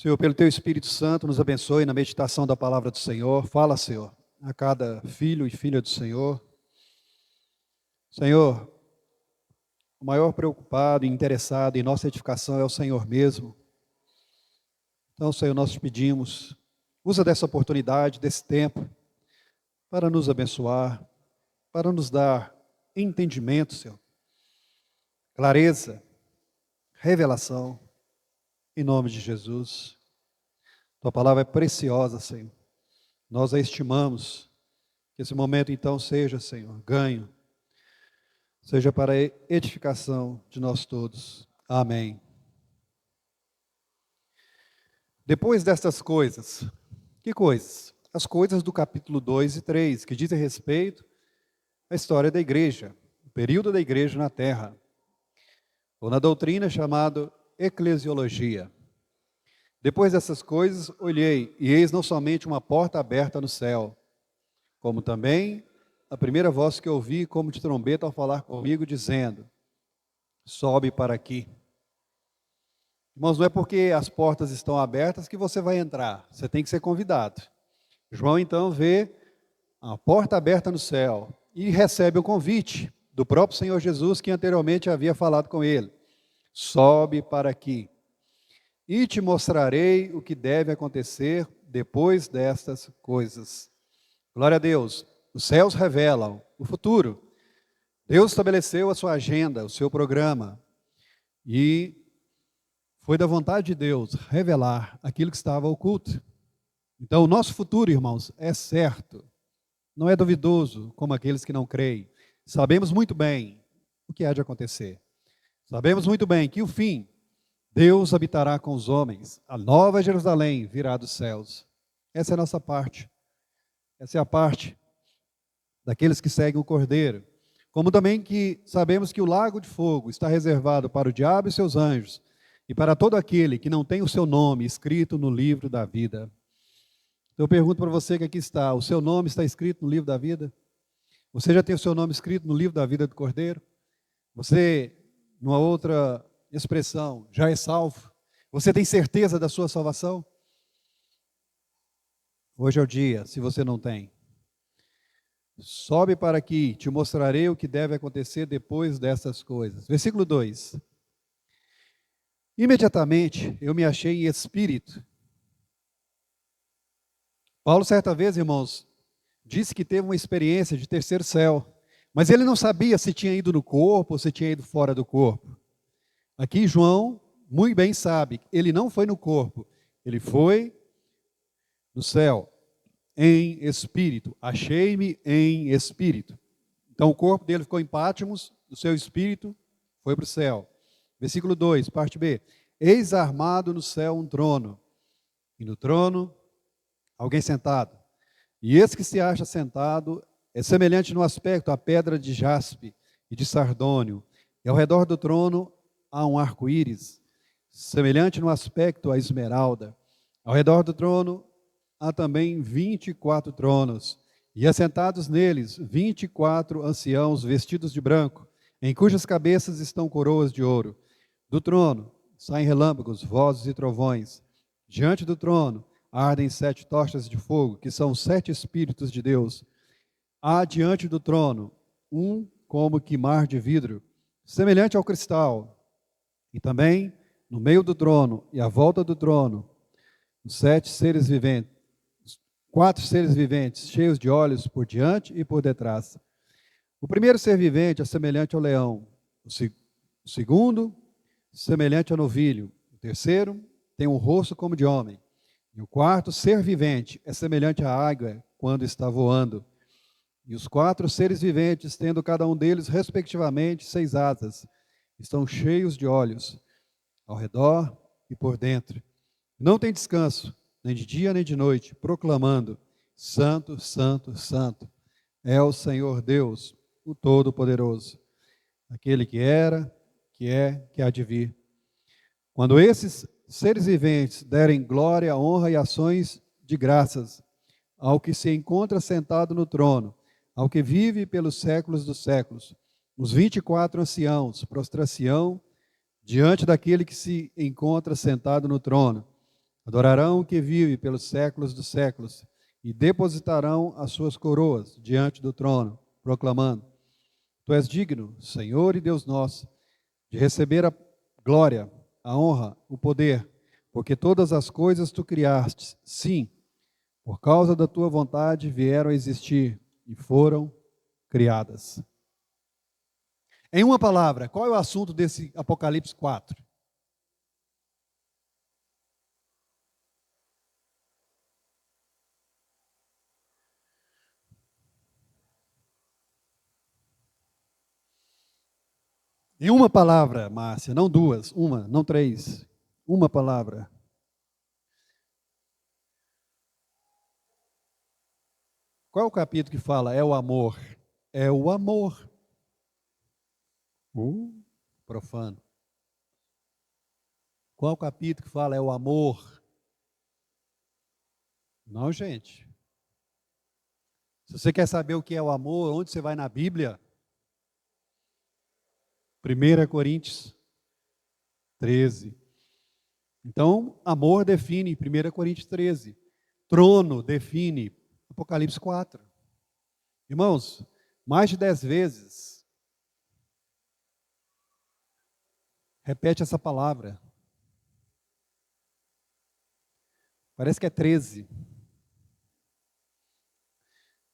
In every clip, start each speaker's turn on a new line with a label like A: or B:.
A: Senhor, pelo Teu Espírito Santo, nos abençoe na meditação da palavra do Senhor. Fala, Senhor, a cada filho e filha do Senhor. Senhor, o maior preocupado e interessado em nossa edificação é o Senhor mesmo. Então, Senhor, nós te pedimos, usa dessa oportunidade, desse tempo, para nos abençoar, para nos dar entendimento, Senhor, clareza, revelação, em nome de Jesus. Tua palavra é preciosa, Senhor. Nós a estimamos. Que esse momento, então, seja, Senhor, ganho. Seja para a edificação de nós todos. Amém. Depois destas coisas, que coisas? As coisas do capítulo 2 e 3, que dizem respeito à história da igreja, o período da igreja na terra, ou na doutrina chamada eclesiologia. Depois dessas coisas, olhei, e eis não somente uma porta aberta no céu, como também a primeira voz que ouvi, como de trombeta, ao falar comigo, dizendo: sobe para aqui. Irmãos, não é porque as portas estão abertas que você vai entrar, você tem que ser convidado. João, então, vê a porta aberta no céu e recebe o convite do próprio Senhor Jesus, que anteriormente havia falado com ele: sobe para aqui, e te mostrarei o que deve acontecer depois destas coisas. Glória a Deus. Os céus revelam o futuro. Deus estabeleceu a sua agenda, o seu programa, e foi da vontade de Deus revelar aquilo que estava oculto. Então, o nosso futuro, irmãos, é certo, não é duvidoso, como aqueles que não creem. Sabemos muito bem o que há de acontecer. Sabemos muito bem que o fim, Deus habitará com os homens, a nova Jerusalém virá dos céus. Essa é a nossa parte. Essa é a parte daqueles que seguem o Cordeiro. Como também que sabemos que o lago de fogo está reservado para o diabo e seus anjos, e para todo aquele que não tem o seu nome escrito no livro da vida. Então eu pergunto para você que aqui está: o seu nome está escrito no livro da vida? Você já tem o seu nome escrito no livro da vida do Cordeiro? Você, numa outra expressão, já é salvo? Você tem certeza da sua salvação? Hoje é o dia, se você não tem. Sobe para aqui, te mostrarei o que deve acontecer depois dessas coisas. Versículo 2. Imediatamente eu me achei em espírito. Paulo, certa vez, irmãos, disse que teve uma experiência de terceiro céu, mas ele não sabia se tinha ido no corpo ou se tinha ido fora do corpo. Aqui João muito bem sabe, ele não foi no corpo, ele foi no céu, em espírito. Achei-me em espírito. Então o corpo dele ficou em Pátimos, o seu espírito foi para o céu. Versículo 2, parte B. Eis armado no céu um trono, e no trono alguém sentado. E esse que se acha sentado é semelhante no aspecto à pedra de jaspe e de sardônio. E ao redor do trono há um arco-íris, semelhante no aspecto à esmeralda. Ao redor do trono há também 24 tronos, e assentados neles 24 anciãos vestidos de branco, em cujas cabeças estão coroas de ouro. Do trono saem relâmpagos, vozes e trovões. Diante do trono ardem 7 tochas de fogo, que são 7 Espíritos de Deus. Há diante do trono um como que mar de vidro, semelhante ao cristal. E também, no meio do trono e à volta do trono, os 7 seres viventes, 4 seres viventes, cheios de olhos por diante e por detrás. O primeiro ser vivente é semelhante ao leão. O segundo, semelhante ao novilho. O terceiro tem um rosto como de homem. E o quarto ser vivente é semelhante à águia quando está voando. E os 4 seres viventes, tendo cada um deles, respectivamente, 6 asas, estão cheios de olhos, ao redor e por dentro. Não tem descanso, nem de dia nem de noite, proclamando: Santo, Santo, Santo, é o Senhor Deus, o Todo-Poderoso, aquele que era, que é, que há de vir. Quando esses seres viventes derem glória, honra e ações de graças ao que se encontra sentado no trono, ao que vive pelos séculos dos séculos, os 24 anciãos prostrar-se-ão diante daquele que se encontra sentado no trono, Adorarão o que vive pelos séculos dos séculos e depositarão as suas coroas diante do trono, proclamando: Tu és digno, Senhor e Deus nosso, de receber a glória, a honra, o poder, porque todas as coisas tu criaste, sim, por causa da tua vontade vieram a existir e foram criadas. Em uma palavra, qual é o assunto desse Apocalipse 4? Em uma palavra, Márcia, não duas, uma, não três. Uma palavra. Qual é o capítulo que fala? É o amor. É o amor. Profano. Qual é o capítulo que fala? É o amor. Não, gente. Se você quer saber o que é o amor, onde você vai na Bíblia? 1 Coríntios 13. Então, amor define 1 Coríntios 13. Trono define Apocalipse 4. Irmãos, mais de 10 vezes, repete essa palavra. Parece que é 13.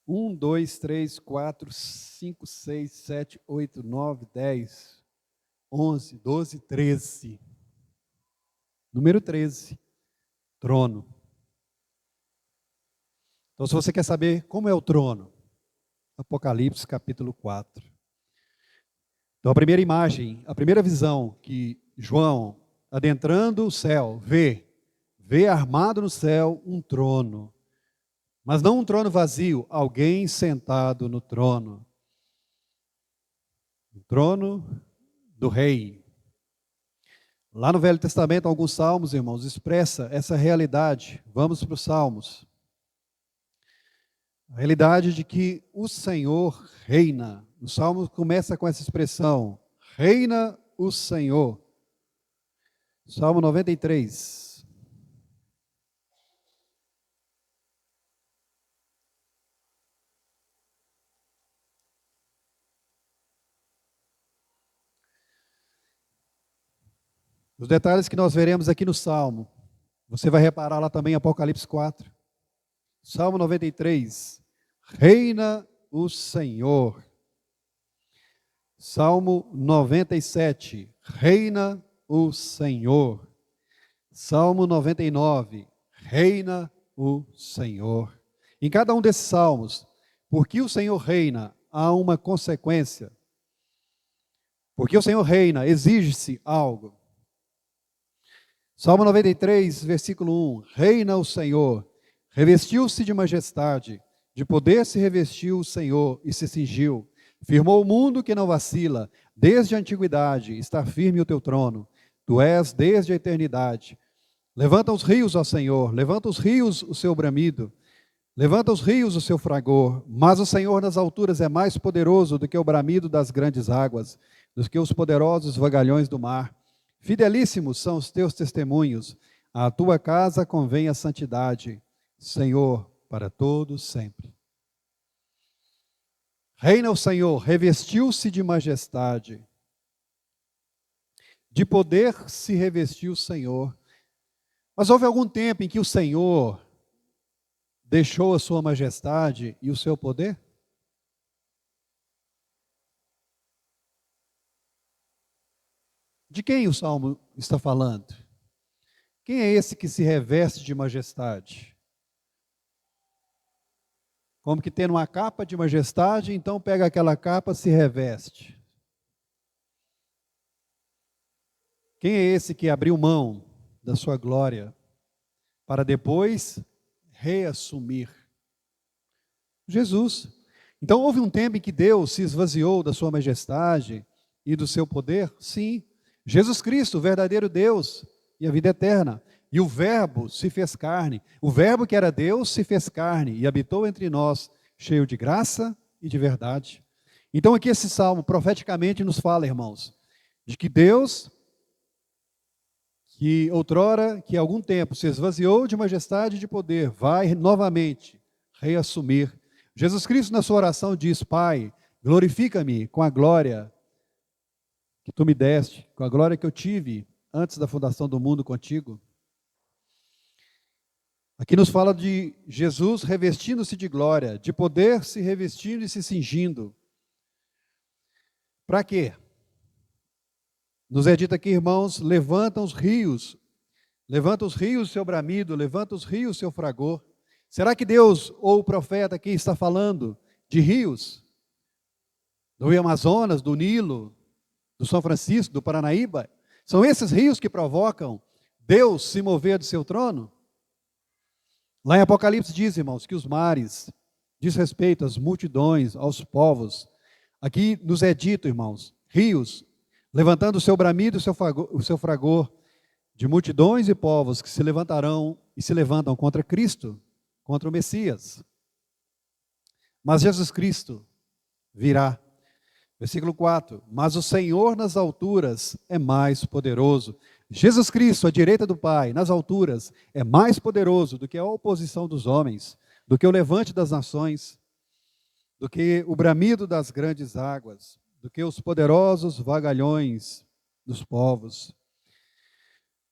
A: 1, 2, 3, 4, 5, 6, 7, 8, 9, 10, 11, 12, 13. Número 13, trono. Então, se você quer saber como é o trono, Apocalipse capítulo 4. Então, a primeira imagem, a primeira visão que João, adentrando o céu, vê armado no céu um trono. Mas não um trono vazio, alguém sentado no trono. O trono do rei. Lá no Velho Testamento, alguns salmos, irmãos, expressa essa realidade. Vamos para os salmos. A realidade de que o Senhor reina. O salmo começa com essa expressão: reina o Senhor. Salmo 93. Os detalhes que nós veremos aqui no Salmo, você vai reparar lá também em Apocalipse 4. Salmo 93, reina o Senhor. Salmo 97, reina o Senhor. Salmo 99, reina o Senhor. Em cada um desses salmos, porque o Senhor reina, há uma consequência. Porque o Senhor reina, exige-se algo. Salmo 93, versículo 1. Reina o Senhor, revestiu-se de majestade, de poder se revestiu o Senhor e se cingiu. Firmou o mundo que não vacila, desde a antiguidade está firme o teu trono. Tu és desde a eternidade. Levanta os rios, ó Senhor, levanta os rios o seu bramido, levanta os rios o seu fragor. Mas o Senhor nas alturas é mais poderoso do que o bramido das grandes águas, do que os poderosos vagalhões do mar. Fidelíssimos são os teus testemunhos, à tua casa convém a santidade, Senhor, para todos sempre. Reina o Senhor, revestiu-se de majestade, de poder se revestiu o Senhor. Mas houve algum tempo em que o Senhor deixou a sua majestade e o seu poder? De quem o Salmo está falando? Quem é esse que se reveste de majestade? Como que tendo uma capa de majestade, então pega aquela capa e se reveste. Quem é esse que abriu mão da sua glória para depois reassumir? Jesus. Então houve um tempo em que Deus se esvaziou da sua majestade e do seu poder? Sim. Jesus Cristo, o verdadeiro Deus e a vida eterna. E o Verbo se fez carne. O Verbo que era Deus se fez carne e habitou entre nós, cheio de graça e de verdade. Então aqui esse salmo profeticamente nos fala, irmãos, de que Deus que outrora, que há algum tempo se esvaziou de majestade e de poder, vai novamente reassumir. Jesus Cristo, na sua oração, diz: Pai, glorifica-me com a glória que tu me deste, com a glória que eu tive antes da fundação do mundo contigo. Aqui nos fala de Jesus revestindo-se de glória, de poder se revestindo e se cingindo. Para quê? Nos é dito aqui, irmãos, levanta os rios seu bramido, levanta os rios seu fragor. Será que Deus ou o profeta aqui está falando de rios? Do Rio Amazonas, do Nilo, do São Francisco, do Paranaíba? São esses rios que provocam Deus se mover do seu trono? Lá em Apocalipse diz, irmãos, que os mares diz respeito às multidões, aos povos. Aqui nos é dito, irmãos, rios, levantando o seu bramido e o seu fragor, de multidões e povos que se levantarão e se levantam contra Cristo, contra o Messias. Mas Jesus Cristo virá. Versículo 4, mas o Senhor nas alturas é mais poderoso. Jesus Cristo, à direita do Pai, nas alturas, é mais poderoso do que a oposição dos homens, do que o levante das nações, do que o bramido das grandes águas, do que os poderosos vagalhões dos povos.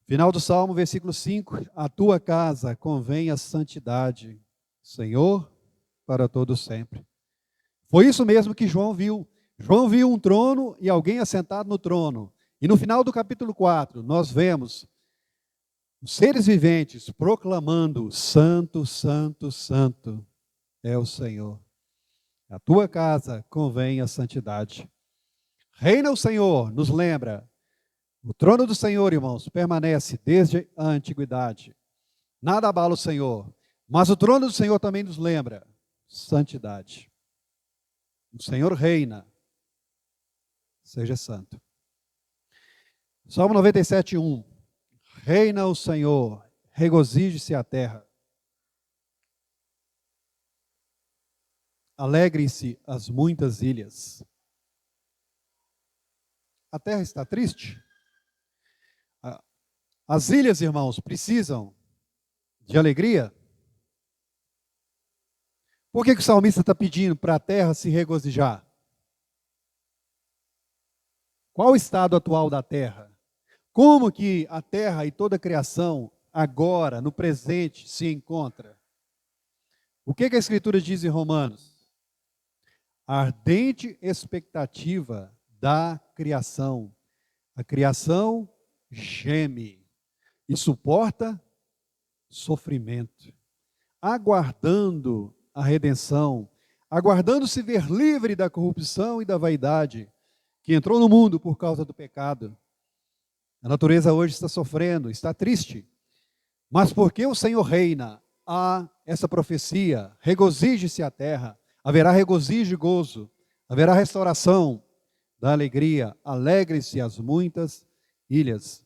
A: Final do Salmo, versículo 5, a tua casa convém a santidade, Senhor, para todo sempre. Foi isso mesmo que João viu. João viu um trono e alguém assentado no trono. E no final do capítulo 4, nós vemos os seres viventes proclamando: Santo, Santo, Santo é o Senhor. A tua casa convém a santidade. Reina o Senhor, nos lembra. O trono do Senhor, irmãos, permanece desde a antiguidade. Nada abala o Senhor. Mas o trono do Senhor também nos lembra santidade. O Senhor reina. Seja santo. Salmo 97, 1. Reina o Senhor, regozije-se a terra. Alegrem-se as muitas ilhas. A terra está triste? As ilhas, irmãos, precisam de alegria? Por que o salmista está pedindo para a terra se regozijar? Qual o estado atual da terra? Como que a terra e toda a criação, agora, no presente, se encontra? O que a Escritura diz em Romanos? A ardente expectativa da criação. A criação geme e suporta sofrimento, aguardando a redenção, aguardando se ver livre da corrupção e da vaidade que entrou no mundo por causa do pecado. A natureza hoje está sofrendo, está triste. Mas porque o Senhor reina, há essa profecia: regozije-se a terra, haverá regozijo e gozo, haverá restauração da alegria, alegre-se as muitas ilhas.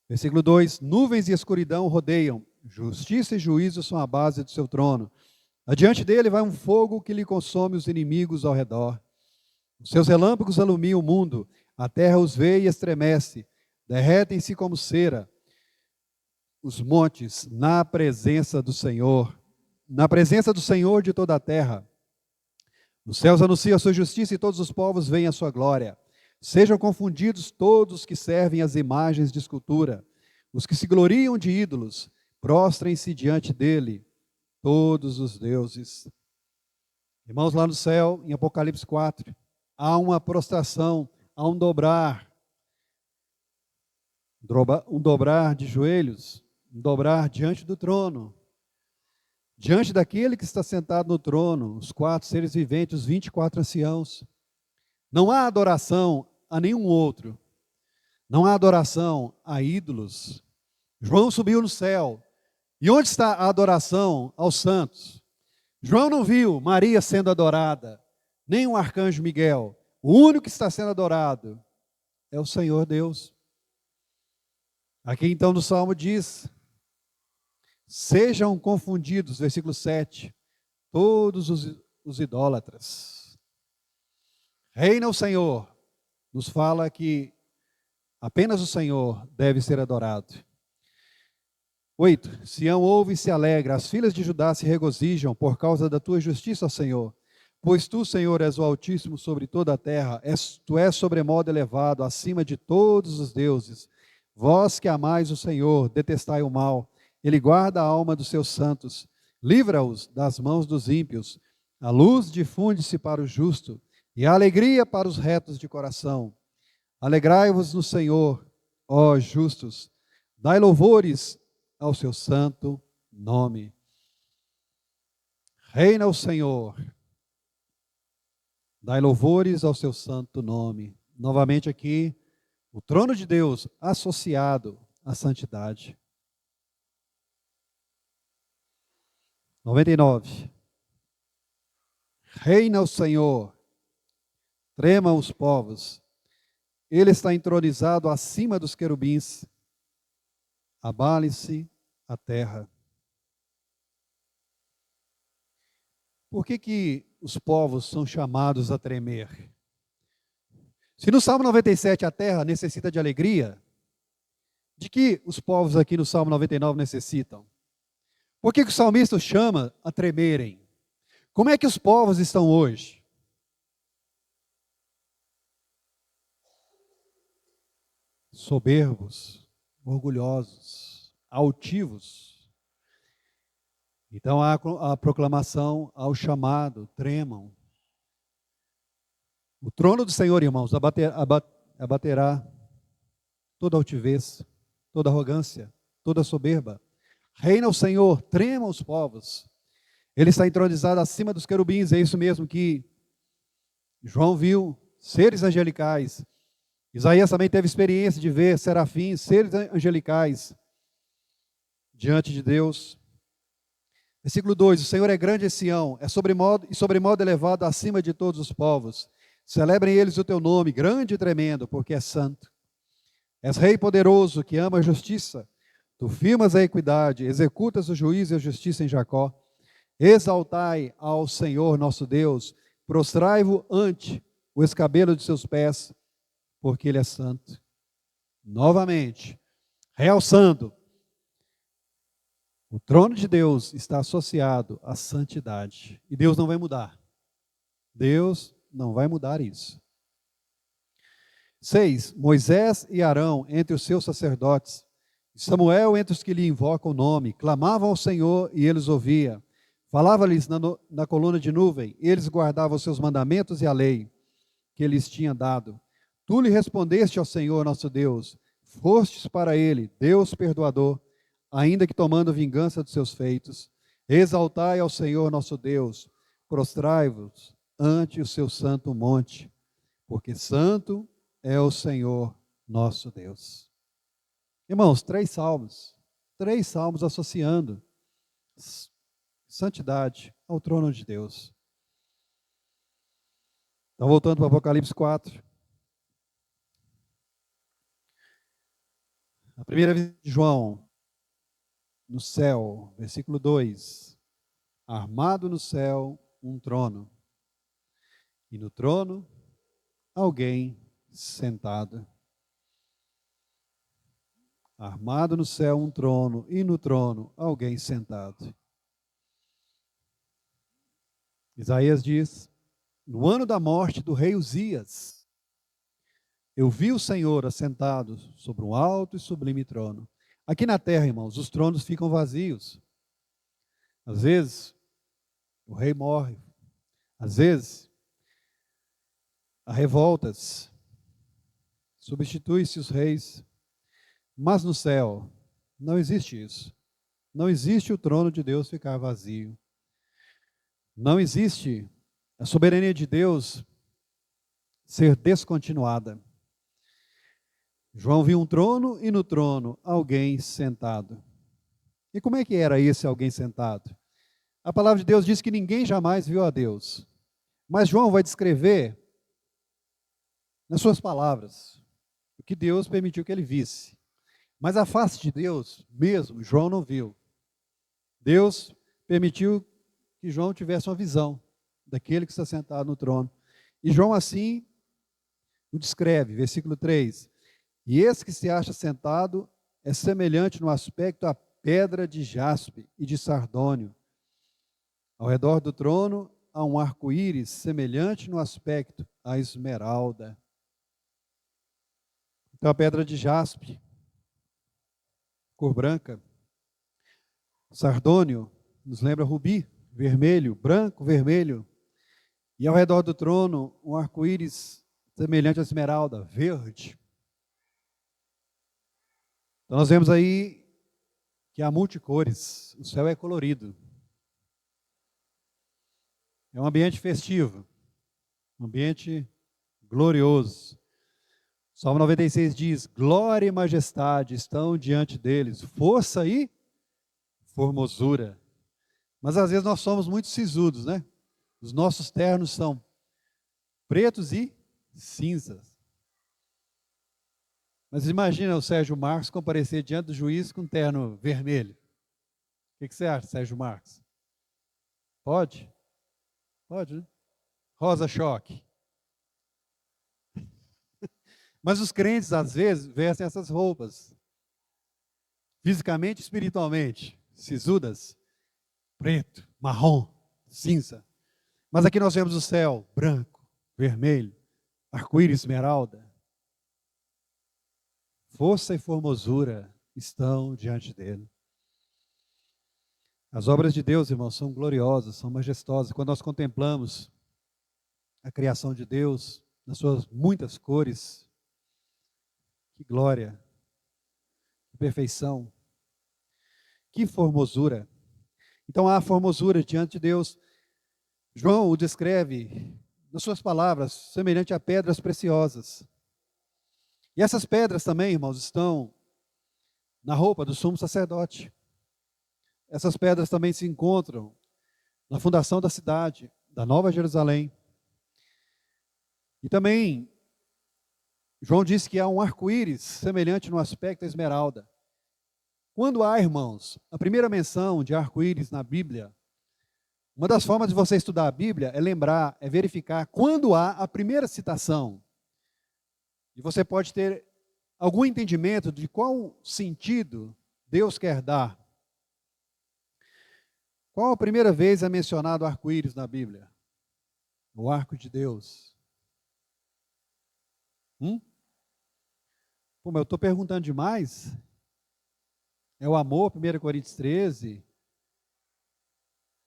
A: Versículo 2, nuvens e escuridão rodeiam, justiça e juízo são a base do seu trono. Adiante dele vai um fogo que lhe consome os inimigos ao redor. Os seus relâmpagos alumiam o mundo, a terra os vê e estremece, derretem-se como cera os montes na presença do Senhor de toda a terra. Os céus anunciam a sua justiça e todos os povos veem a sua glória. Sejam confundidos todos que servem as imagens de escultura, os que se gloriam de ídolos, prostrem-se diante dele, todos os deuses. Irmãos, lá no céu, em Apocalipse 4, há uma prostração, há um dobrar de joelhos, um dobrar diante do trono, diante daquele que está sentado no trono, os 4 seres viventes, os 24 anciãos. Não há adoração a nenhum outro, não há adoração a ídolos. João subiu no céu, e onde está a adoração aos santos? João não viu Maria sendo adorada, nem o arcanjo Miguel. O único que está sendo adorado é o Senhor Deus. Aqui então no Salmo diz: sejam confundidos, versículo 7, todos os idólatras. Reina o Senhor, nos fala que Apenas o Senhor deve ser adorado. 8. Sião ouve e se alegra, as filhas de Judá se regozijam por causa da tua justiça, Senhor. Pois tu, Senhor, és o Altíssimo sobre toda a terra, tu és sobremodo elevado, acima de todos os deuses. Vós que amais o Senhor, detestai o mal. Ele guarda a alma dos seus santos, livra-os das mãos dos ímpios. A luz difunde-se para o justo, e a alegria para os retos de coração. Alegrai-vos no Senhor, ó justos, dai louvores ao seu santo nome. Reina o Senhor, dai louvores ao seu santo nome. Novamente aqui, o trono de Deus associado à santidade. 99. Reina o Senhor, tremam os povos. Ele está entronizado acima dos querubins. Abale-se a terra. Por que os povos são chamados a tremer? Se no Salmo 97 a terra necessita de alegria, de que os povos aqui no Salmo 99 necessitam? Por que o salmista os chama a tremerem? Como é que os povos estão hoje? Soberbos, orgulhosos, altivos. Então há a proclamação ao chamado, tremam. O trono do Senhor, irmãos, abaterá toda altivez, toda arrogância, toda soberba. Reina o Senhor, tremam os povos. Ele está entronizado acima dos querubins, é isso mesmo que João viu, seres angelicais. Isaías também teve experiência de ver serafins, seres angelicais, diante de Deus. Versículo 2, o Senhor é grande em Sião, é sobremodo elevado acima de todos os povos. Celebrem eles o teu nome, grande e tremendo, porque é santo. És rei poderoso, que ama a justiça. Tu firmas a equidade, executas o juízo e a justiça em Jacó. Exaltai ao Senhor nosso Deus, prostrai-vos ante o escabelo de seus pés, porque Ele é santo. Novamente, realçando, o trono de Deus está associado à santidade. E Deus não vai mudar. Deus não vai mudar isso. 6. Moisés e Arão entre os seus sacerdotes, Samuel entre os que lhe invocam o nome, clamavam ao Senhor e Ele os ouvia. Falava-lhes na coluna de nuvem, eles guardavam os seus mandamentos e a lei que Ele lhes tinha dado. Tu lhe respondeste ao Senhor nosso Deus, fostes para Ele, Deus perdoador, ainda que tomando vingança dos seus feitos. Exaltai ao Senhor nosso Deus, prostrai-vos ante o seu santo monte, porque santo é o Senhor nosso Deus. Irmãos, três salmos associando santidade ao trono de Deus. Então, voltando para o Apocalipse 4. A primeira visão de João, no céu, versículo 2. Armado no céu um trono, e no trono alguém sentado. Armado no céu um trono, e no trono alguém sentado. Isaías diz, no ano da morte do rei Uzias, eu vi o Senhor assentado sobre um alto e sublime trono. Aqui na terra, irmãos, os tronos ficam vazios. Às vezes, o rei morre. Às vezes, há revoltas. Substitui-se os reis. Mas no céu, não existe isso. Não existe o trono de Deus ficar vazio. Não existe a soberania de Deus ser descontinuada. João viu um trono e no trono alguém sentado. E como é que era esse alguém sentado? A palavra de Deus diz que ninguém jamais viu a Deus. Mas João vai descrever, nas suas palavras, o que Deus permitiu que ele visse. Mas a face de Deus, mesmo, João não viu. Deus permitiu que João tivesse uma visão daquele que está sentado no trono. E João assim o descreve, versículo 3. E esse que se acha sentado é semelhante no aspecto à pedra de jaspe e de sardônio. Ao redor do trono há um arco-íris semelhante no aspecto à esmeralda. Então a pedra de jaspe, cor branca. Sardônio nos lembra rubi, vermelho, branco, vermelho. E ao redor do trono um arco-íris semelhante à esmeralda, verde. Então nós vemos aí que há multicores, o céu é colorido. É um ambiente festivo, um ambiente glorioso. Salmo 96 diz: glória e majestade estão diante deles, força e formosura. Mas às vezes nós somos muito sisudos, né? Os nossos ternos são pretos e cinzas. Mas imagina o Sérgio Marcos comparecer diante do juiz com um terno vermelho. O que você acha, Sérgio Marcos? Pode? Pode, né? Rosa choque. Mas os crentes, às vezes, vestem essas roupas. Fisicamente e espiritualmente. Sisudas. Preto, marrom, cinza. Mas aqui nós vemos o céu branco, vermelho, arco-íris, esmeralda. Força e formosura estão diante dele. As obras de Deus, irmãos, são gloriosas, são majestosas. Quando nós contemplamos a criação de Deus, nas suas muitas cores, que glória, que perfeição, que formosura. Então há formosura diante de Deus. João o descreve, nas suas palavras, semelhante a pedras preciosas. E essas pedras também, irmãos, estão na roupa do sumo sacerdote. Essas pedras também se encontram na fundação da cidade, da Nova Jerusalém. E também, João disse que há um arco-íris semelhante no aspecto à esmeralda. Quando há, irmãos, a primeira menção de arco-íris na Bíblia, uma das formas de você estudar a Bíblia é lembrar, é verificar quando há a primeira citação. E você pode ter algum entendimento de qual sentido Deus quer dar. Qual a primeira vez é mencionado o arco-íris na Bíblia? O arco de Deus. Pô, mas eu estou perguntando demais. É o amor, 1 Coríntios 13.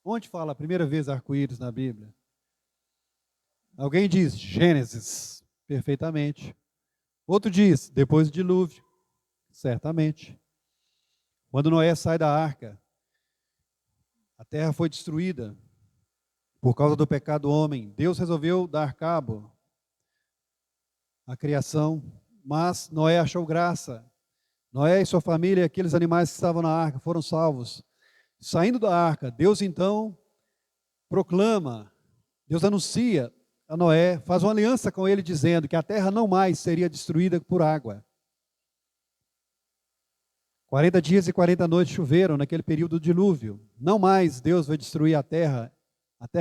A: Onde fala a primeira vez arco-íris na Bíblia? Alguém diz Gênesis, perfeitamente. Outro diz, depois do dilúvio, certamente. Quando Noé sai da arca, a terra foi destruída por causa do pecado do homem. Deus resolveu dar cabo à criação, mas Noé achou graça. Noé e sua família e aqueles animais que estavam na arca foram salvos. Saindo da arca, Deus então proclama, Deus anuncia a Noé, faz uma aliança com ele dizendo que a terra não mais seria destruída por água. 40 dias e 40 noites choveram naquele período do dilúvio. Não mais Deus vai destruir a terra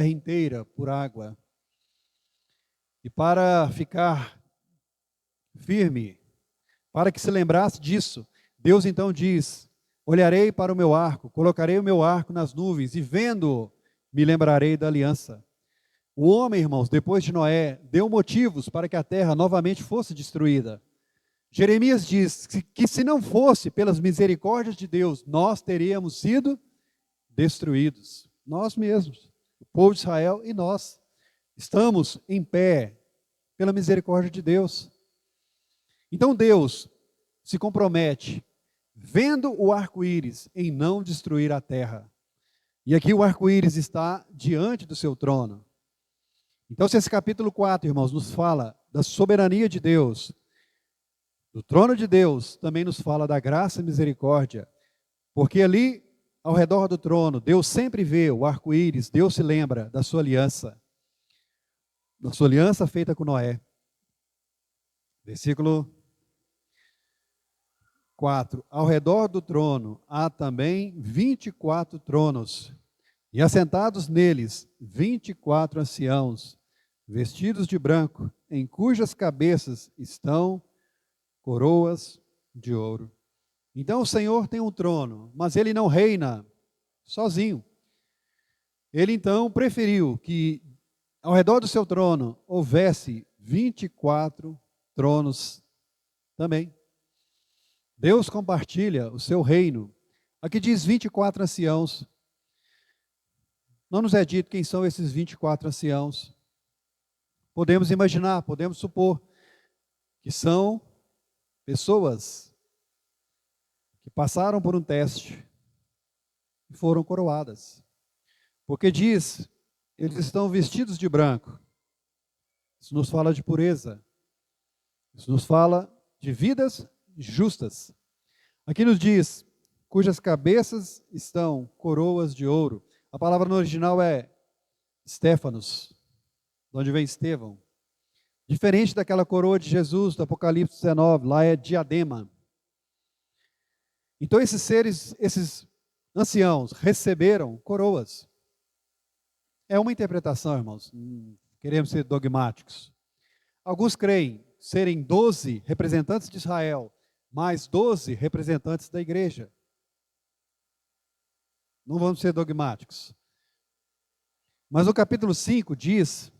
A: inteira por água. E para ficar firme, para que se lembrasse disso, Deus então diz: olharei para o meu arco, colocarei o meu arco nas nuvens, e vendo, me lembrarei da aliança. O homem, irmãos, depois de Noé, deu motivos para que a terra novamente fosse destruída. Jeremias diz que se não fosse pelas misericórdias de Deus, nós teríamos sido destruídos. Nós mesmos, o povo de Israel e nós. Estamos em pé pela misericórdia de Deus. Então Deus se compromete, vendo o arco-íris, em não destruir a terra. E aqui o arco-íris está diante do seu trono. Então, se esse capítulo 4, irmãos, nos fala da soberania de Deus, do trono de Deus, também nos fala da graça e misericórdia, porque ali, ao redor do trono, Deus sempre vê o arco-íris, Deus se lembra da sua aliança feita com Noé. Versículo 4. Ao redor do trono há também 24 tronos, e assentados neles 24 anciãos, vestidos de branco, em cujas cabeças estão coroas de ouro. Então o Senhor tem um trono, mas ele não reina sozinho. Ele então preferiu que ao redor do seu trono houvesse 24 tronos também. Deus compartilha o seu reino. Aqui diz 24 anciãos. Não nos é dito quem são esses 24 anciãos. Podemos imaginar, podemos supor que são pessoas que passaram por um teste e foram coroadas. Porque diz, eles estão vestidos de branco. Isso nos fala de pureza. Isso nos fala de vidas justas. Aqui nos diz, cujas cabeças estão coroas de ouro. A palavra no original é Stéfanos, de onde vem Estevão. Diferente daquela coroa de Jesus, do Apocalipse 19, lá é diadema. Então esses seres, esses anciãos, receberam coroas. É uma interpretação, irmãos, queremos ser dogmáticos. Alguns creem serem 12 representantes de Israel, mais 12 representantes da igreja. Não vamos ser dogmáticos. Mas o capítulo 5 diz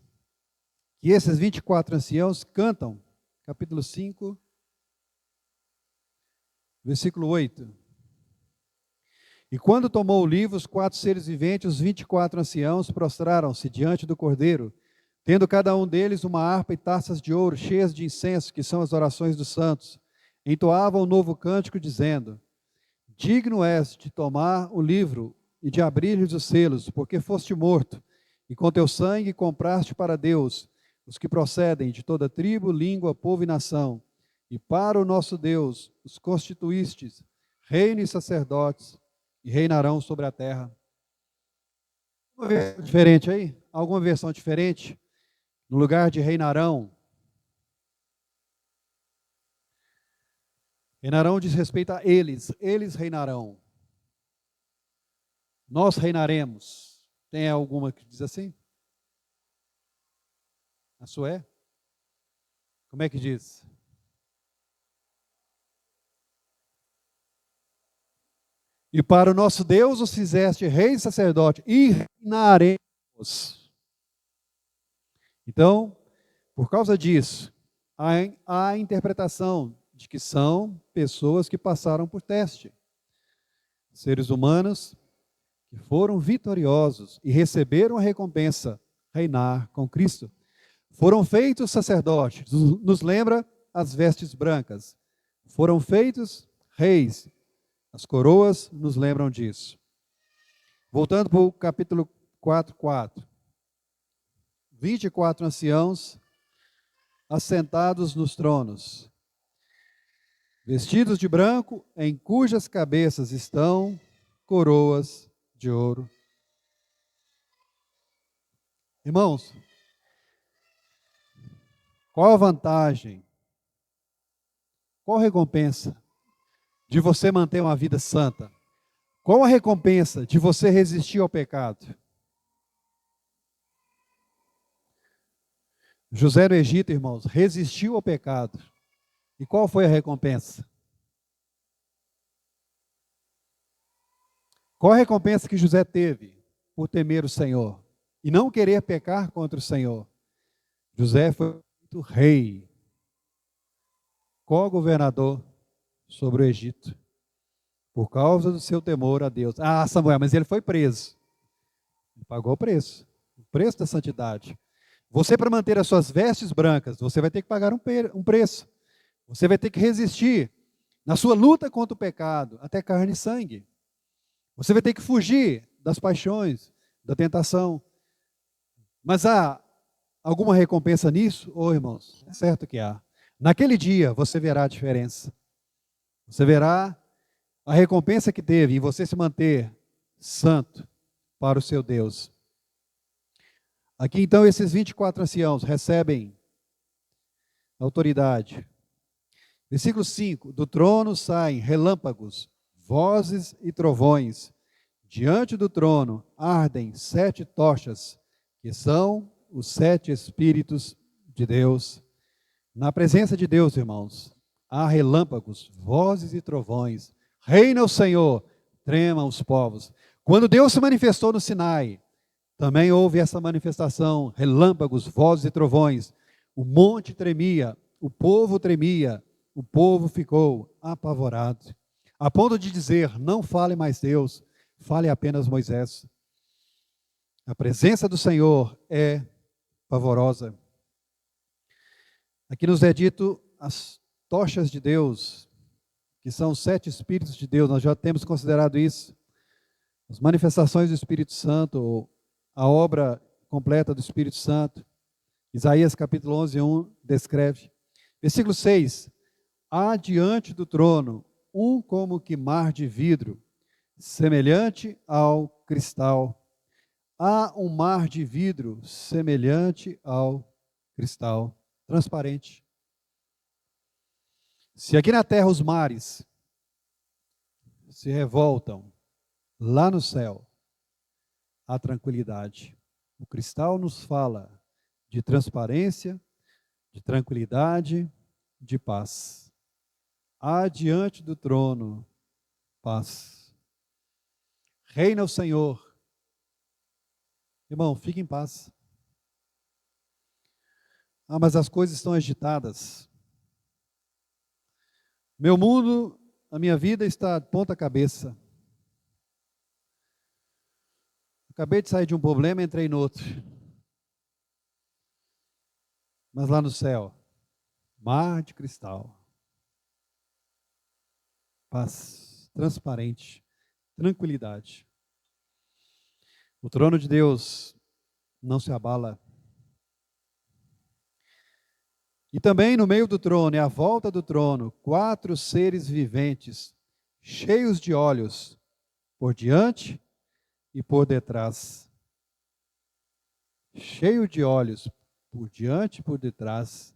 A: que esses 24 anciãos cantam, capítulo 5, versículo 8. E quando tomou o livro, os 4 seres viventes, os 24 anciãos, prostraram-se diante do Cordeiro, tendo cada um deles uma harpa e taças de ouro cheias de incenso, que são as orações dos santos. Entoavam um novo cântico, dizendo: digno és de tomar o livro e de abrir-lhes os selos, porque foste morto, e com teu sangue compraste para Deus os que procedem de toda tribo, língua, povo e nação, e para o nosso Deus os constituístes reino e sacerdotes, e reinarão sobre a terra. Uma versão diferente aí? Alguma versão diferente? No lugar de reinarão, reinarão diz respeito a eles, eles reinarão. Nós reinaremos. Tem alguma que diz assim? A sua é? Como é que diz? E para o nosso Deus os fizeste rei e sacerdote, e reinaremos. Então, por causa disso, há a interpretação de que são pessoas que passaram por teste. Seres humanos que foram vitoriosos e receberam a recompensa, reinar com Cristo. Foram feitos sacerdotes, nos lembra as vestes brancas. Foram feitos reis, as coroas nos lembram disso. Voltando para o capítulo 4:4. 24 anciãos assentados nos tronos, vestidos de branco, em cujas cabeças estão coroas de ouro. Irmãos, qual a vantagem, qual a recompensa de você manter uma vida santa? Qual a recompensa de você resistir ao pecado? José no Egito, irmãos, resistiu ao pecado. E qual foi a recompensa? Qual a recompensa que José teve por temer o Senhor e não querer pecar contra o Senhor? José foi feito rei, co-governador sobre o Egito, por causa do seu temor a Deus. Ah, Samuel, mas ele foi preso. Ele pagou o preço da santidade. Você, para manter as suas vestes brancas, você vai ter que pagar um preço. Você vai ter que resistir na sua luta contra o pecado, até carne e sangue. Você vai ter que fugir das paixões, da tentação. Mas há alguma recompensa nisso? Ô, irmãos, é certo que há. Naquele dia você verá a diferença. Você verá a recompensa que teve em você se manter santo para o seu Deus. Aqui então esses 24 anciãos recebem autoridade. Versículo 5, do trono saem relâmpagos, vozes e trovões. Diante do trono ardem 7 tochas, que são os 7 Espíritos de Deus. Na presença de Deus, irmãos, há relâmpagos, vozes e trovões. Reina o Senhor, tremam os povos. Quando Deus se manifestou no Sinai, também houve essa manifestação, relâmpagos, vozes e trovões. O monte tremia, o povo ficou apavorado, a ponto de dizer: não fale mais Deus, fale apenas Moisés. A presença do Senhor é pavorosa. Aqui nos é dito as tochas de Deus, que são os 7 Espíritos de Deus, nós já temos considerado isso. As manifestações do Espírito Santo, a obra completa do Espírito Santo. Isaías capítulo 11:1 descreve. Versículo 6. Há diante do trono um como que mar de vidro, semelhante ao cristal. Há um mar de vidro semelhante ao cristal, transparente. Se aqui na terra os mares se revoltam, lá no céu há tranquilidade. O cristal nos fala de transparência, de tranquilidade, de paz. Há diante do trono paz. Reina o Senhor. Irmão, fique em paz. Ah, mas as coisas estão agitadas. Meu mundo, a minha vida está de ponta cabeça. Acabei de sair de um problema, entrei em outro. Mas lá no céu, mar de cristal. Paz transparente, tranquilidade. O trono de Deus não se abala. E também no meio do trono, e à volta do trono, 4 seres viventes, cheios de olhos, por diante e por detrás. Cheio de olhos, por diante e por detrás.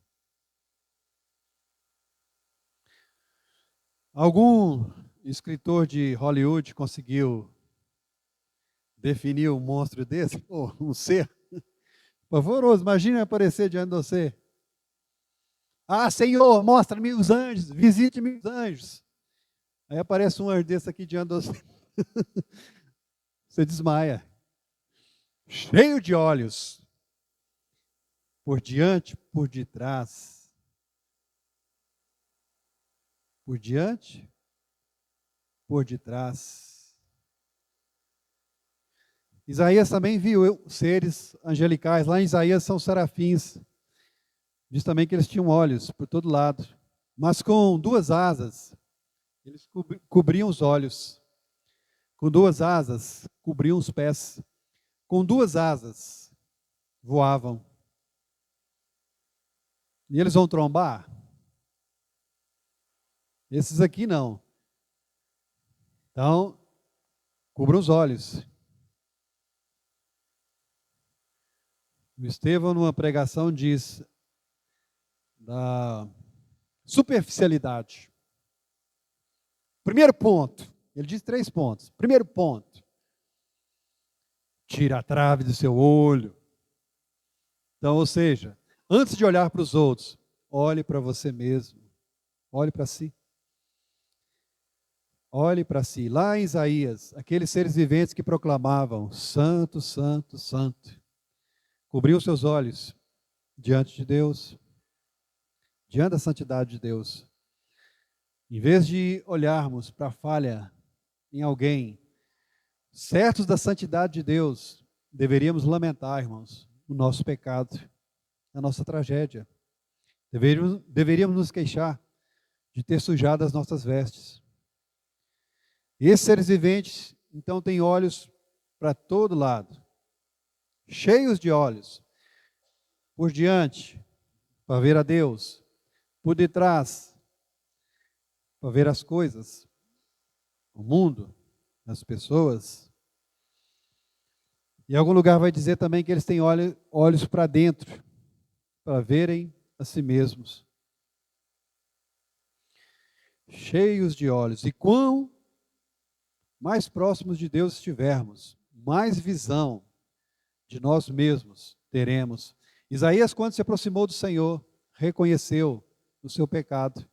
A: Algum escritor de Hollywood conseguiu definir um monstro desse? Um ser pavoroso. Imagina aparecer diante de você. Ah, Senhor, mostra-me os anjos, visite-me os anjos. Aí aparece um anjo desse aqui diante de você. Você desmaia. Cheio de olhos. Por diante, por detrás. Por diante, por detrás. Isaías também viu seres angelicais. Lá em Isaías são serafins. Diz também que eles tinham olhos por todo lado. Mas com 2 asas, eles cobriam os olhos. Com 2 asas, cobriam os pés. Com 2 asas, voavam. E eles vão trombar? Esses aqui não. Então, cubram os olhos. O Estevão, numa pregação, diz da superficialidade. Primeiro ponto, ele diz 3 pontos. Primeiro ponto, tira a trave do seu olho. Então, ou seja, antes de olhar para os outros, olhe para você mesmo. Olhe para si. Olhe para si. Lá em Isaías, aqueles seres viventes que proclamavam: Santo, Santo, Santo. Cobriu seus olhos diante de Deus, diante da santidade de Deus. Em vez de olharmos para a falha em alguém, certos da santidade de Deus, deveríamos lamentar, irmãos, o nosso pecado, a nossa tragédia. Deveríamos nos queixar de ter sujado as nossas vestes. Esses seres viventes, então, têm olhos para todo lado, cheios de olhos, por diante, para ver a Deus, por detrás, para ver as coisas, o mundo, as pessoas. Em algum lugar vai dizer também que eles têm olhos para dentro, para verem a si mesmos. Cheios de olhos. E quão mais próximos de Deus estivermos, mais visão de nós mesmos teremos. Isaías, quando se aproximou do Senhor, reconheceu o seu pecado.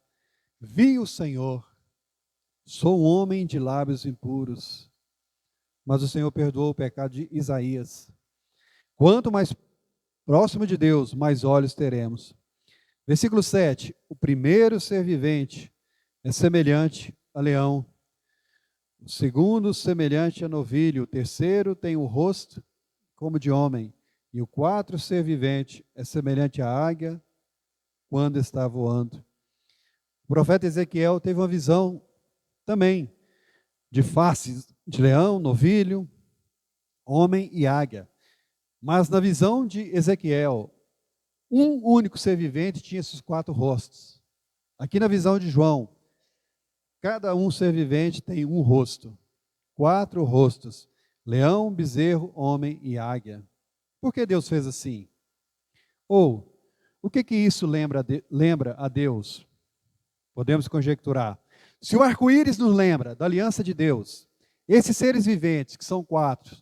A: Vi o Senhor, sou um homem de lábios impuros, mas o Senhor perdoou o pecado de Isaías. Quanto mais próximo de Deus, mais olhos teremos. Versículo 7, o primeiro ser vivente é semelhante a leão, o segundo semelhante a novilho, o terceiro tem o rosto como de homem, e o quarto ser vivente é semelhante à águia quando está voando. O profeta Ezequiel teve uma visão também de faces de leão, novilho, homem e águia. Mas na visão de Ezequiel, um único ser vivente tinha esses 4 rostos. Aqui na visão de João, cada um ser vivente tem um rosto. 4 rostos: leão, bezerro, homem e águia. Por que Deus fez assim? Ou, o que isso lembra a Deus? Podemos conjecturar. Se o arco-íris nos lembra da aliança de Deus, esses seres viventes, que são 4,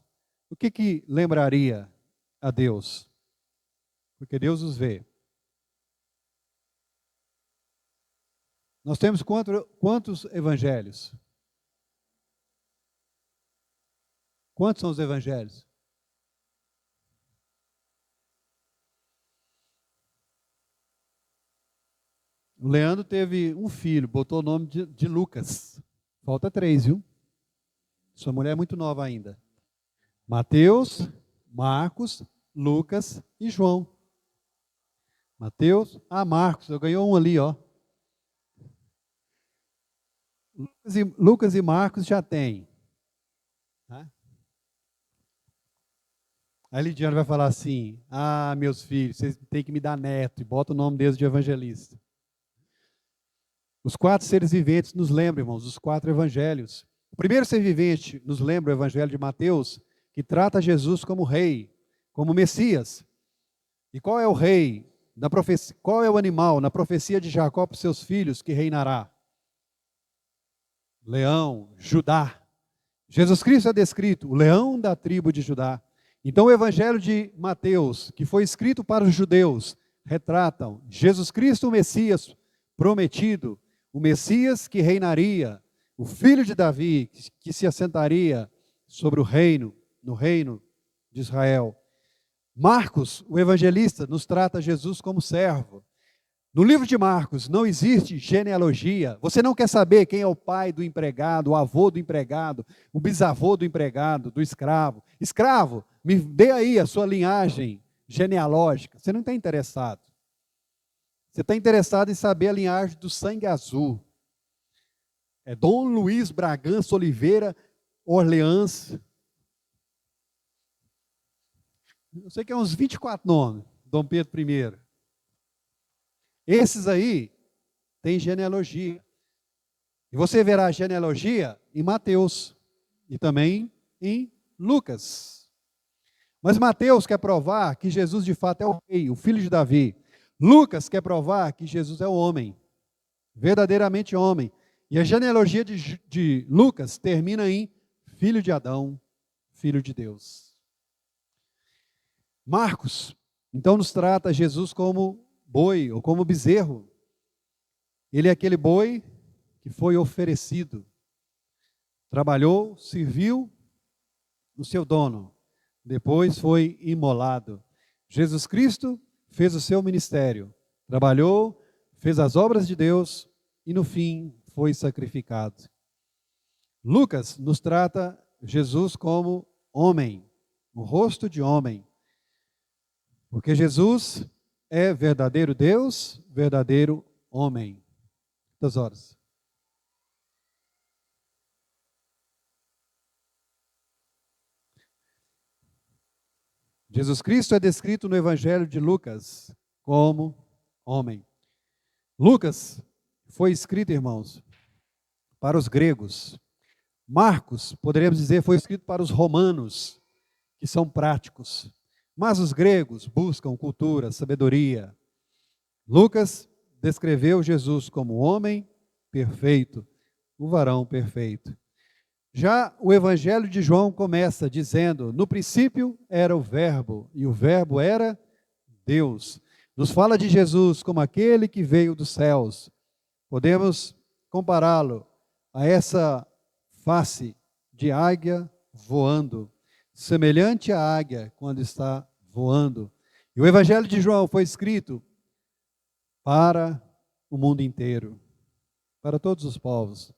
A: o que lembraria a Deus? Porque Deus os vê. Nós temos quantos evangelhos? Quantos são os evangelhos? O Leandro teve um filho, botou o nome de Lucas. Falta 3, viu? Sua mulher é muito nova ainda. Mateus, Marcos, Lucas e João. Mateus, Marcos, eu ganhou um ali, ó. Lucas e Marcos já tem. Tá? Aí Lidiane vai falar assim: meus filhos, vocês têm que me dar neto, e bota o nome deles de evangelista. Os 4 seres viventes nos lembram, irmãos, os 4 evangelhos. O primeiro ser vivente nos lembra o evangelho de Mateus, que trata Jesus como rei, como Messias. E qual é o rei? Qual é o animal na profecia de Jacó para os seus filhos que reinará? Leão, Judá. Jesus Cristo é descrito, o leão da tribo de Judá. Então o evangelho de Mateus, que foi escrito para os judeus, retratam Jesus Cristo, o Messias prometido, o Messias que reinaria, o filho de Davi, que se assentaria sobre o reino, no reino de Israel. Marcos, o evangelista, nos trata Jesus como servo. No livro de Marcos não existe genealogia. Você não quer saber quem é o pai do empregado, o avô do empregado, o bisavô do empregado, do escravo. Escravo, me dê aí a sua linhagem genealógica. Você não está interessado. Você está interessado em saber a linhagem do sangue azul. É Dom Luiz Bragança Oliveira Orleans. Eu sei que é uns 24 nomes. Dom Pedro I. Esses aí têm genealogia. E você verá a genealogia em Mateus e também em Lucas. Mas Mateus quer provar que Jesus de fato é o rei, o filho de Davi. Lucas quer provar que Jesus é o homem, verdadeiramente homem. E a genealogia de Lucas termina em filho de Adão, filho de Deus. Marcos, então, nos trata Jesus como boi ou como bezerro. Ele é aquele boi que foi oferecido, trabalhou, serviu o seu dono, depois foi imolado. Jesus Cristo fez o seu ministério, trabalhou, fez as obras de Deus e no fim foi sacrificado. Lucas nos trata Jesus como homem, o rosto de homem, porque Jesus é verdadeiro Deus, verdadeiro homem. Quantas horas? Jesus Cristo é descrito no Evangelho de Lucas como homem. Lucas foi escrito, irmãos, para os gregos. Marcos, poderíamos dizer, foi escrito para os romanos, que são práticos. Mas os gregos buscam cultura, sabedoria. Lucas descreveu Jesus como homem perfeito, o varão perfeito. Já o Evangelho de João começa dizendo: no princípio era o Verbo, e o Verbo era Deus. Nos fala de Jesus como aquele que veio dos céus, Podemos compará-lo a essa face de águia voando, semelhante à águia quando está voando. E o Evangelho de João foi escrito para o mundo inteiro, para todos os povos,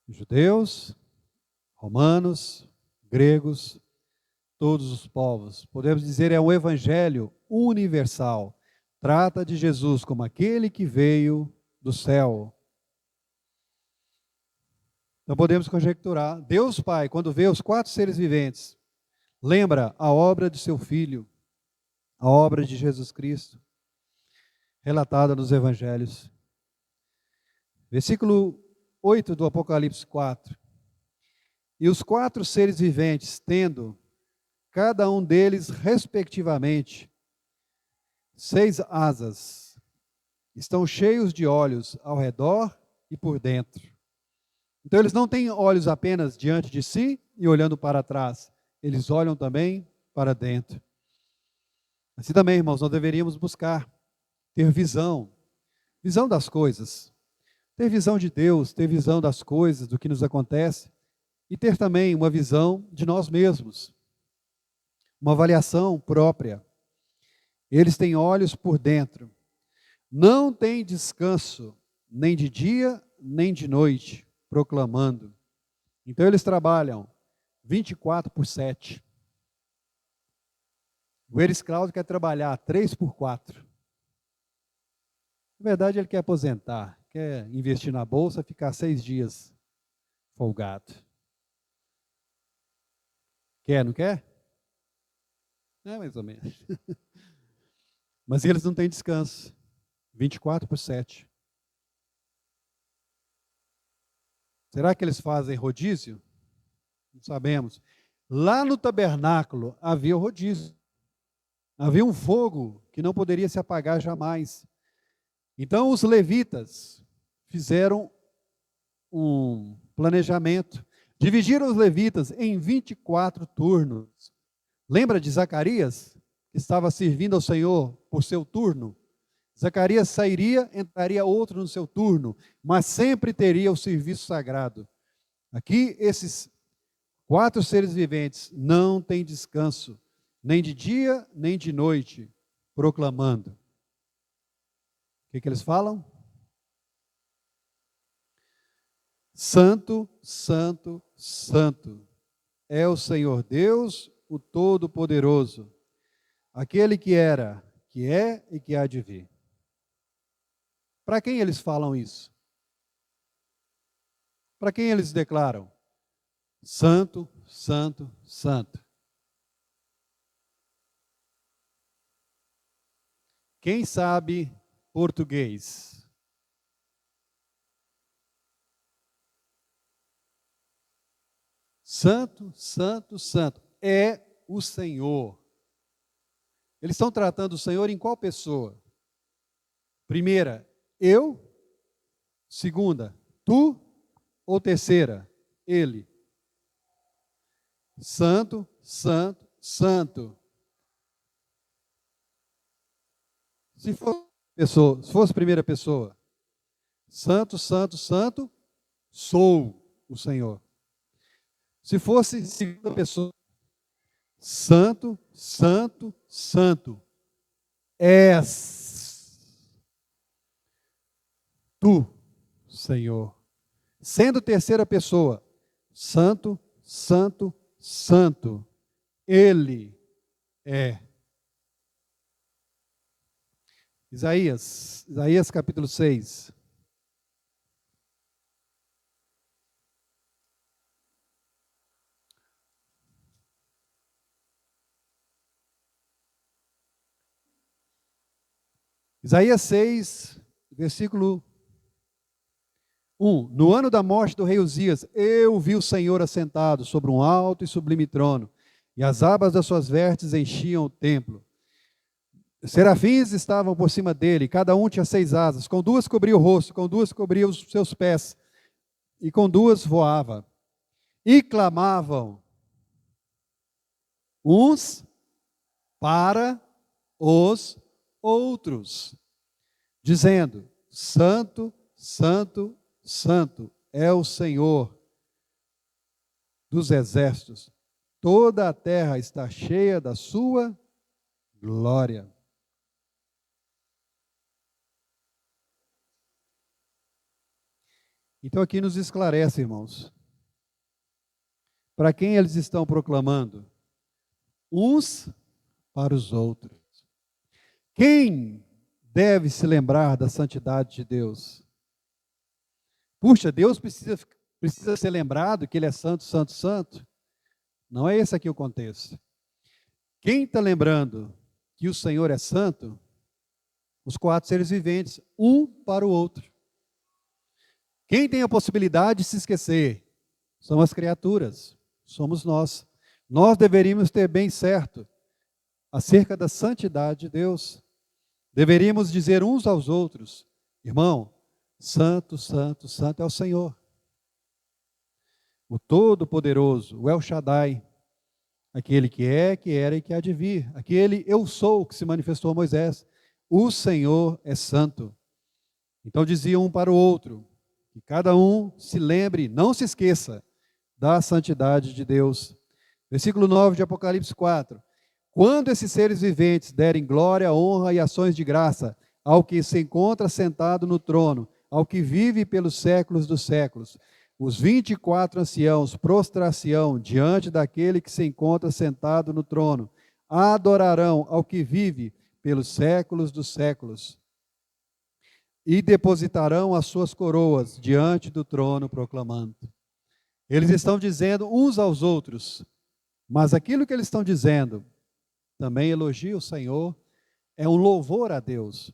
A: judeus, romanos, gregos, todos os povos. Podemos dizer, é um evangelho universal. Trata de Jesus como aquele que veio do céu. Então podemos conjecturar, Deus Pai, quando vê os 4 seres viventes, lembra a obra de seu Filho, a obra de Jesus Cristo, relatada nos evangelhos. Versículo 8 do Apocalipse 4. E os 4 seres viventes, tendo cada um deles, respectivamente, 6 asas, estão cheios de olhos ao redor e por dentro. Então eles não têm olhos apenas diante de si e olhando para trás, eles olham também para dentro. Assim também, irmãos, nós deveríamos buscar ter visão das coisas, ter visão de Deus, ter visão das coisas, do que nos acontece, e ter também uma visão de nós mesmos, uma avaliação própria. Eles têm olhos por dentro, não têm descanso, nem de dia, nem de noite, proclamando. Então eles trabalham 24/7. O Eris Cláudio quer trabalhar 3/4. Na verdade, ele quer aposentar, quer investir na bolsa, ficar 6 dias folgado. Quer, não quer? É, mais ou menos. Mas eles não têm descanso. 24/7. Será que eles fazem rodízio? Não sabemos. Lá no tabernáculo havia o rodízio. Havia um fogo que não poderia se apagar jamais. Então os levitas fizeram um planejamento. Dividiram os levitas em 24 turnos. Lembra de Zacarias, que estava servindo ao Senhor por seu turno? Zacarias sairia, entraria outro no seu turno, mas sempre teria o serviço sagrado. Aqui, esses 4 seres viventes não têm descanso, nem de dia, nem de noite, proclamando. O que eles falam? Santo, santo, santo é o Senhor Deus, o Todo-Poderoso, aquele que era, que é e que há de vir. Para quem eles falam isso? Para quem eles declaram? Santo, santo, santo. Quem sabe português? Santo, santo, santo. É o Senhor. Eles estão tratando o Senhor em qual pessoa? Primeira, eu. Segunda, tu. Ou terceira, ele. Santo, santo, santo. Se fosse primeira pessoa, santo, santo, santo, sou o Senhor. Se fosse segunda pessoa, santo, santo, santo, és tu, Senhor. Sendo terceira pessoa, santo, santo, santo, ele é. Isaías capítulo 6. Isaías 6, versículo 1. No ano da morte do rei Uzias, eu vi o Senhor assentado sobre um alto e sublime trono, e as abas das suas vestes enchiam o templo. Serafins estavam por cima dele, cada um tinha 6 asas, com 2 cobria o rosto, com 2 cobria os seus pés, e com 2 voava. E clamavam uns para os outros, dizendo: Santo, santo, santo é o Senhor dos exércitos. Toda a terra está cheia da sua glória. Então aqui nos esclarece, irmãos, para quem eles estão proclamando? Uns para os outros. Quem deve se lembrar da santidade de Deus? Puxa, Deus precisa ser lembrado que Ele é santo, santo, santo? Não é esse aqui o contexto. Quem está lembrando que o Senhor é santo? Os 4 seres viventes, um para o outro. Quem tem a possibilidade de se esquecer? São as criaturas, somos nós. Nós deveríamos ter bem certo acerca da santidade de Deus. Deveríamos dizer uns aos outros: irmão, santo, santo, santo é o Senhor. O Todo-Poderoso, o El Shaddai, aquele que é, que era e que há de vir, aquele eu sou que se manifestou a Moisés. O Senhor é santo. Então dizia um para o outro, que cada um se lembre, não se esqueça da santidade de Deus. Versículo 9 de Apocalipse 4. Quando esses seres viventes derem glória, honra e ações de graça ao que se encontra sentado no trono, ao que vive pelos séculos dos séculos, os 24 anciãos prostrar-se-ão diante daquele que se encontra sentado no trono, adorarão ao que vive pelos séculos dos séculos e depositarão as suas coroas diante do trono, proclamando. Eles estão dizendo uns aos outros, mas aquilo que eles estão dizendo também elogia o Senhor, é um louvor a Deus.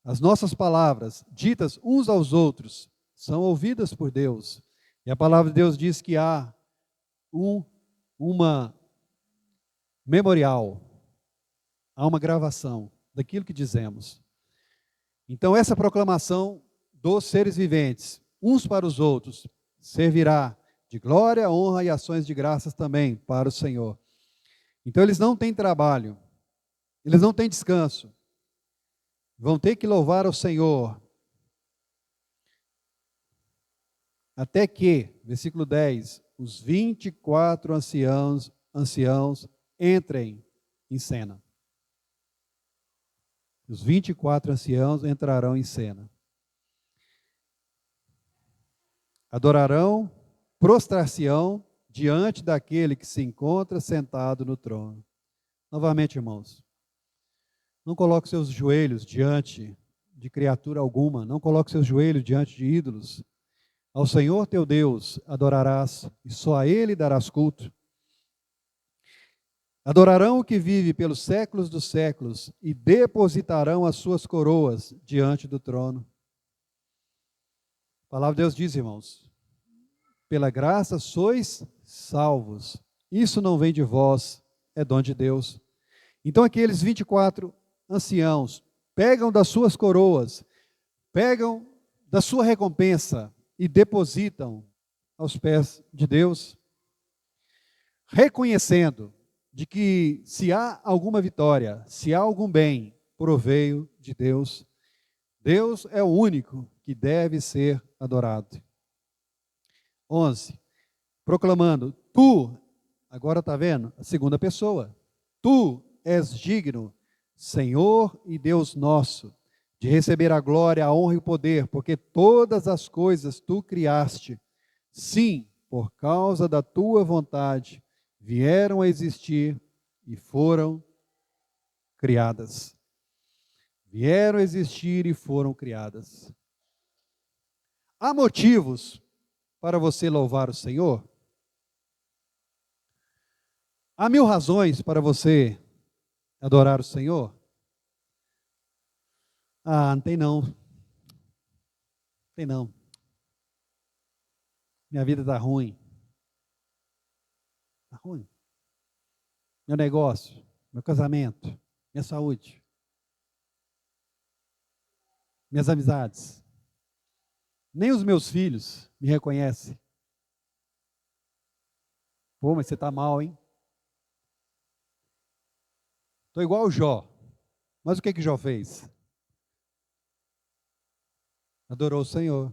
A: As nossas palavras, ditas uns aos outros, são ouvidas por Deus. E a palavra de Deus diz que há uma memorial, há uma gravação daquilo que dizemos. Então essa proclamação dos seres viventes, uns para os outros, servirá de glória, honra e ações de graças também para o Senhor. Então eles não têm trabalho, eles não têm descanso, vão ter que louvar ao Senhor, até que, versículo 10, os 24 anciãos entrem em cena. Os 24 anciãos entrarão em cena. Adorarão, prostrar-se-ão diante daquele que se encontra sentado no trono. Novamente, irmãos, não coloque seus joelhos diante de criatura alguma, não coloque seus joelhos diante de ídolos. Ao Senhor teu Deus adorarás, e só a Ele darás culto. Adorarão o que vive pelos séculos dos séculos, e depositarão as suas coroas diante do trono. A palavra de Deus diz, irmãos, pela graça sois salvos. Isso não vem de vós, é dom de Deus. Então aqueles 24 anciãos pegam das suas coroas, pegam da sua recompensa e depositam aos pés de Deus, reconhecendo de que se há alguma vitória, se há algum bem, proveio de Deus. Deus é o único que deve ser adorado. 11. Proclamando, tu, agora está vendo? A segunda pessoa. Tu és digno, Senhor e Deus nosso, de receber a glória, a honra e o poder, porque todas as coisas tu criaste. Sim, por causa da tua vontade, vieram a existir e foram criadas. Vieram a existir e foram criadas. Há motivos para você louvar o Senhor? Há 1000 razões para você adorar o Senhor? Ah, não tem não. Não tem não. Minha vida está ruim. Está ruim. Meu negócio, meu casamento, minha saúde, minhas amizades. Nem os meus filhos me reconhecem. Pô, mas você está mal, hein? Estou igual o Jó. Mas o que Jó fez? Adorou o Senhor.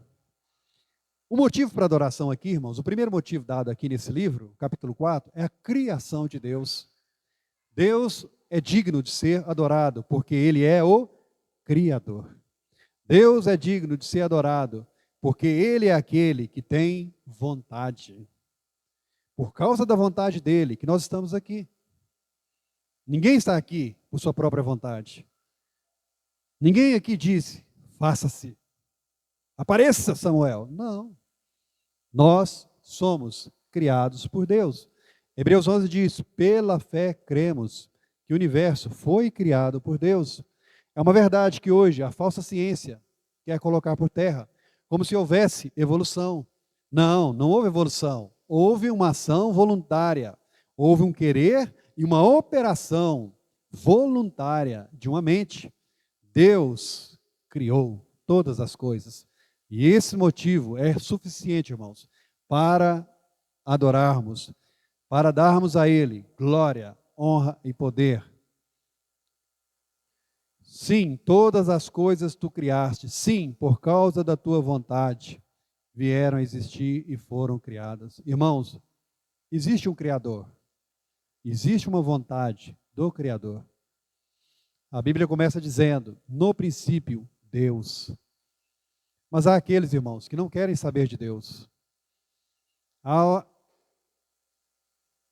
A: O motivo para adoração aqui, irmãos, o primeiro motivo dado aqui nesse livro, capítulo 4, é a criação de Deus. Deus é digno de ser adorado, porque Ele é o Criador. Deus é digno de ser adorado, porque Ele é aquele que tem vontade. Por causa da vontade dEle, que nós estamos aqui. Ninguém está aqui por sua própria vontade. Ninguém aqui disse, faça-se. Apareça, Samuel. Não. Nós somos criados por Deus. Hebreus 11 diz, pela fé cremos que o universo foi criado por Deus. É uma verdade que hoje a falsa ciência quer colocar por terra, como se houvesse evolução. Não, não houve evolução. Houve uma ação voluntária. Houve um querer e uma operação voluntária de uma mente. Deus criou todas as coisas. E esse motivo é suficiente, irmãos, para adorarmos, para darmos a Ele glória, honra e poder. Sim, todas as coisas tu criaste, sim, por causa da tua vontade, vieram a existir e foram criadas. Irmãos, existe um Criador, existe uma vontade do Criador. A Bíblia começa dizendo, no princípio, Deus. Mas há aqueles, irmãos, que não querem saber de Deus. Há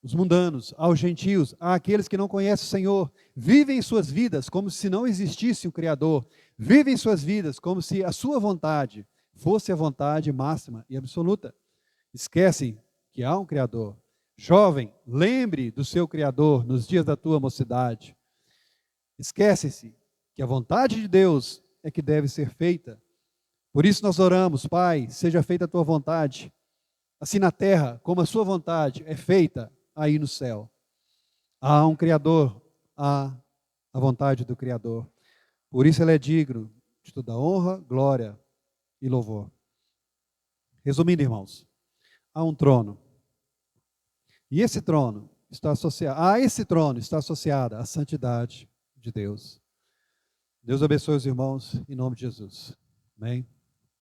A: os mundanos, há os gentios, há aqueles que não conhecem o Senhor, vivem suas vidas como se não existisse o Criador, vivem suas vidas como se a sua vontade fosse a vontade máxima e absoluta. Esquecem que há um Criador. Jovem, lembre do seu Criador nos dias da tua mocidade. Esquece-se que a vontade de Deus é que deve ser feita. Por isso nós oramos, Pai, seja feita a tua vontade, assim na terra, como a sua vontade é feita aí no céu. Há um Criador, há a vontade do Criador. Por isso ele é digno de toda honra, glória e louvor. Resumindo, irmãos, há um trono. E esse trono está associado, a esse trono está associada a santidade de Deus. Deus abençoe os irmãos, em nome de Jesus. Amém.